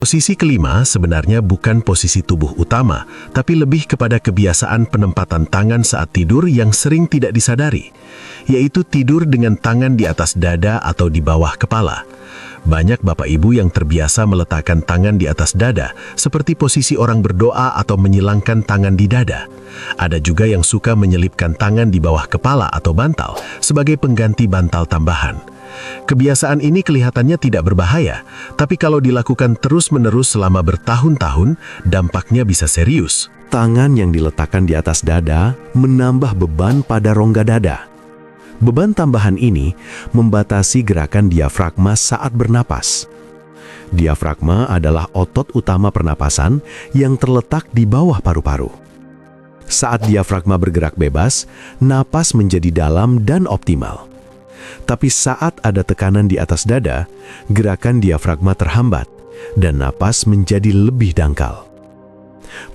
Posisi kelima sebenarnya bukan posisi tubuh utama, tapi lebih kepada kebiasaan penempatan tangan saat tidur yang sering tidak disadari, yaitu tidur dengan tangan di atas dada atau di bawah kepala. Banyak bapak ibu yang terbiasa meletakkan tangan di atas dada, seperti posisi orang berdoa atau menyilangkan tangan di dada. Ada juga yang suka menyelipkan tangan di bawah kepala atau bantal sebagai pengganti bantal tambahan. Kebiasaan ini kelihatannya tidak berbahaya, tapi kalau dilakukan terus-menerus selama bertahun-tahun, dampaknya bisa serius. Tangan yang diletakkan di atas dada menambah beban pada rongga dada. Beban tambahan ini membatasi gerakan diafragma saat bernapas. Diafragma adalah otot utama pernapasan yang terletak di bawah paru-paru. Saat diafragma bergerak bebas, napas menjadi dalam dan optimal. Tapi saat ada tekanan di atas dada, gerakan diafragma terhambat dan napas menjadi lebih dangkal.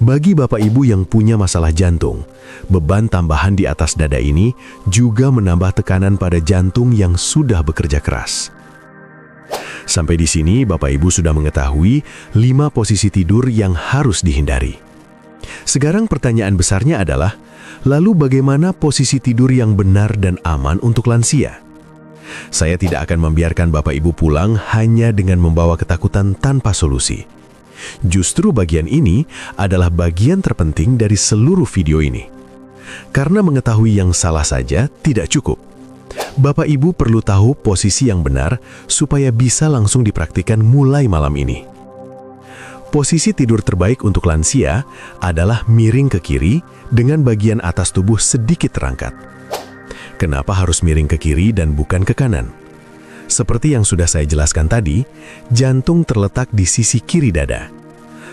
Bagi bapak ibu yang punya masalah jantung, beban tambahan di atas dada ini juga menambah tekanan pada jantung yang sudah bekerja keras. Sampai di sini bapak ibu sudah mengetahui 5 posisi tidur yang harus dihindari. Sekarang pertanyaan besarnya adalah, lalu bagaimana posisi tidur yang benar dan aman untuk lansia? Saya tidak akan membiarkan bapak ibu pulang hanya dengan membawa ketakutan tanpa solusi. Justru bagian ini adalah bagian terpenting dari seluruh video ini. Karena mengetahui yang salah saja tidak cukup. Bapak ibu perlu tahu posisi yang benar supaya bisa langsung dipraktikkan mulai malam ini. Posisi tidur terbaik untuk lansia adalah miring ke kiri dengan bagian atas tubuh sedikit terangkat. Kenapa harus miring ke kiri dan bukan ke kanan? Seperti yang sudah saya jelaskan tadi, jantung terletak di sisi kiri dada.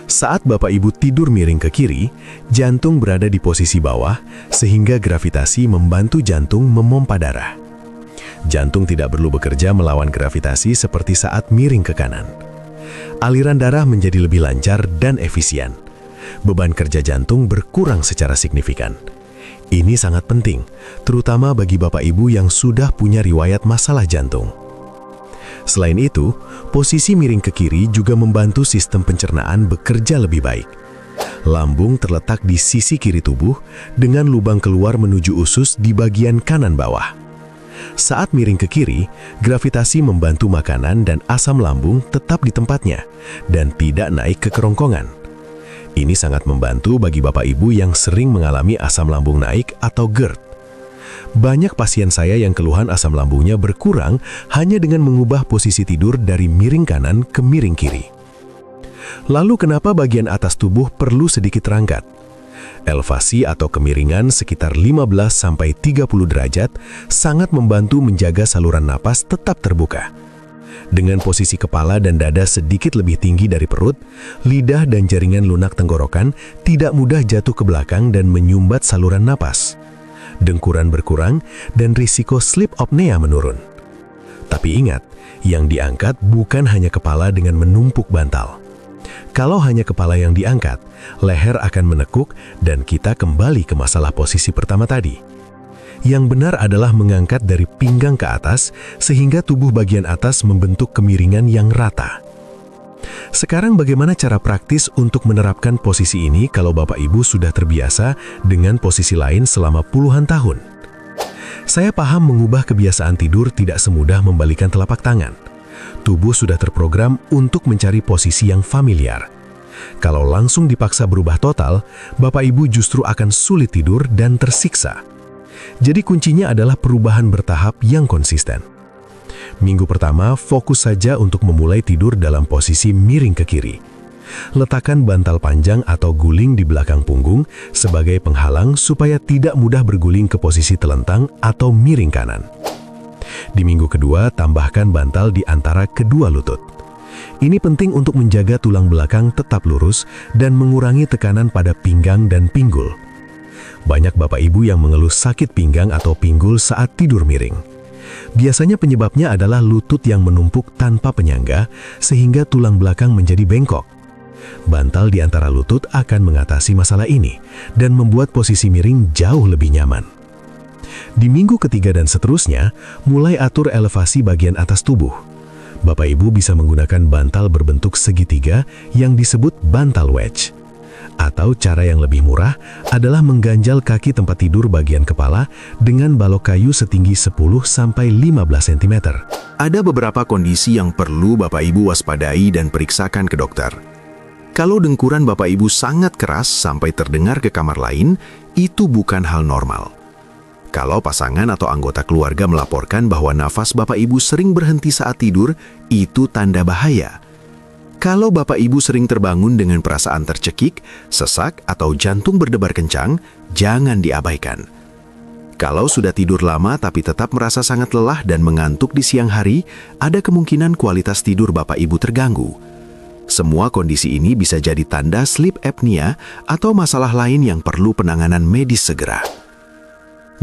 Saat bapak ibu tidur miring ke kiri, jantung berada di posisi bawah sehingga gravitasi membantu jantung memompa darah. Jantung tidak perlu bekerja melawan gravitasi seperti saat miring ke kanan. Aliran darah menjadi lebih lancar dan efisien. Beban kerja jantung berkurang secara signifikan. Ini sangat penting, terutama bagi bapak ibu yang sudah punya riwayat masalah jantung. Selain itu, posisi miring ke kiri juga membantu sistem pencernaan bekerja lebih baik. Lambung terletak di sisi kiri tubuh dengan lubang keluar menuju usus di bagian kanan bawah. Saat miring ke kiri, gravitasi membantu makanan dan asam lambung tetap di tempatnya dan tidak naik ke kerongkongan. Ini sangat membantu bagi bapak ibu yang sering mengalami asam lambung naik atau GERD. Banyak pasien saya yang keluhan asam lambungnya berkurang hanya dengan mengubah posisi tidur dari miring kanan ke miring kiri. Lalu kenapa bagian atas tubuh perlu sedikit terangkat? Elevasi atau kemiringan sekitar 15-30 derajat sangat membantu menjaga saluran napas tetap terbuka. Dengan posisi kepala dan dada sedikit lebih tinggi dari perut, lidah dan jaringan lunak tenggorokan tidak mudah jatuh ke belakang dan menyumbat saluran napas. Dengkuran berkurang dan risiko sleep apnea menurun. Tapi ingat, yang diangkat bukan hanya kepala dengan menumpuk bantal. Kalau hanya kepala yang diangkat, leher akan menekuk dan kita kembali ke masalah posisi pertama tadi. Yang benar adalah mengangkat dari pinggang ke atas sehingga tubuh bagian atas membentuk kemiringan yang rata. Sekarang bagaimana cara praktis untuk menerapkan posisi ini kalau bapak ibu sudah terbiasa dengan posisi lain selama puluhan tahun? Saya paham mengubah kebiasaan tidur tidak semudah membalikkan telapak tangan. Tubuh sudah terprogram untuk mencari posisi yang familiar. Kalau langsung dipaksa berubah total, bapak ibu justru akan sulit tidur dan tersiksa. Jadi kuncinya adalah perubahan bertahap yang konsisten. Minggu pertama, fokus saja untuk memulai tidur dalam posisi miring ke kiri. Letakkan bantal panjang atau guling di belakang punggung sebagai penghalang supaya tidak mudah berguling ke posisi telentang atau miring kanan. Di minggu kedua, tambahkan bantal di antara kedua lutut. Ini penting untuk menjaga tulang belakang tetap lurus dan mengurangi tekanan pada pinggang dan pinggul. Banyak bapak ibu yang mengeluh sakit pinggang atau pinggul saat tidur miring. Biasanya penyebabnya adalah lutut yang menumpuk tanpa penyangga sehingga tulang belakang menjadi bengkok. Bantal di antara lutut akan mengatasi masalah ini dan membuat posisi miring jauh lebih nyaman. Di minggu ketiga dan seterusnya, mulai atur elevasi bagian atas tubuh. Bapak Ibu bisa menggunakan bantal berbentuk segitiga yang disebut bantal wedge. Atau cara yang lebih murah adalah mengganjal kaki tempat tidur bagian kepala dengan balok kayu setinggi 10-15 cm. Ada beberapa kondisi yang perlu Bapak Ibu waspadai dan periksakan ke dokter. Kalau dengkuran Bapak Ibu sangat keras sampai terdengar ke kamar lain, itu bukan hal normal. Kalau pasangan atau anggota keluarga melaporkan bahwa nafas Bapak Ibu sering berhenti saat tidur, itu tanda bahaya. Kalau Bapak Ibu sering terbangun dengan perasaan tercekik, sesak, atau jantung berdebar kencang, jangan diabaikan. Kalau sudah tidur lama tapi tetap merasa sangat lelah dan mengantuk di siang hari, ada kemungkinan kualitas tidur Bapak Ibu terganggu. Semua kondisi ini bisa jadi tanda sleep apnea atau masalah lain yang perlu penanganan medis segera.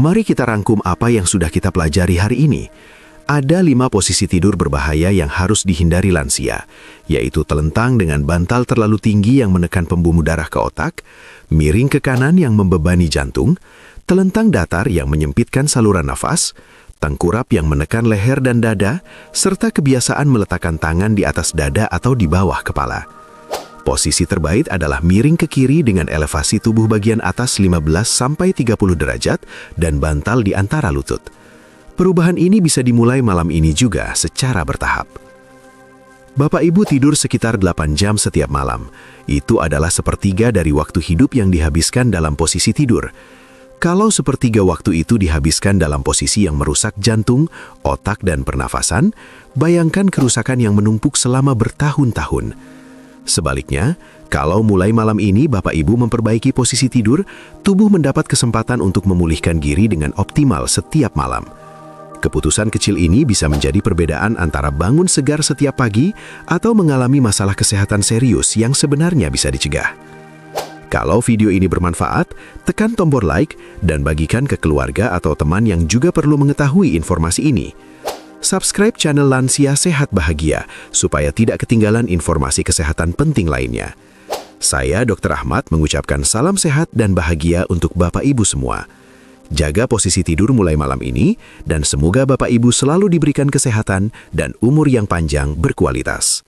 Mari kita rangkum apa yang sudah kita pelajari hari ini. Ada 5 posisi tidur berbahaya yang harus dihindari lansia, yaitu telentang dengan bantal terlalu tinggi yang menekan pembuluh darah ke otak, miring ke kanan yang membebani jantung, telentang datar yang menyempitkan saluran nafas, tengkurap yang menekan leher dan dada, serta kebiasaan meletakkan tangan di atas dada atau di bawah kepala. Posisi terbaik adalah miring ke kiri dengan elevasi tubuh bagian atas 15-30 derajat dan bantal di antara lutut. Perubahan ini bisa dimulai malam ini juga secara bertahap. Bapak Ibu tidur sekitar 8 jam setiap malam. Itu adalah sepertiga dari waktu hidup yang dihabiskan dalam posisi tidur. Kalau sepertiga waktu itu dihabiskan dalam posisi yang merusak jantung, otak, dan pernafasan, bayangkan kerusakan yang menumpuk selama bertahun-tahun. Sebaliknya, kalau mulai malam ini Bapak Ibu memperbaiki posisi tidur, tubuh mendapat kesempatan untuk memulihkan diri dengan optimal setiap malam. Keputusan kecil ini bisa menjadi perbedaan antara bangun segar setiap pagi atau mengalami masalah kesehatan serius yang sebenarnya bisa dicegah. Kalau video ini bermanfaat, tekan tombol like dan bagikan ke keluarga atau teman yang juga perlu mengetahui informasi ini. Subscribe channel Lansia Sehat Bahagia supaya tidak ketinggalan informasi kesehatan penting lainnya. Saya Dr. Ahmad mengucapkan salam sehat dan bahagia untuk Bapak Ibu semua. Jaga posisi tidur mulai malam ini, dan semoga Bapak Ibu selalu diberikan kesehatan dan umur yang panjang berkualitas.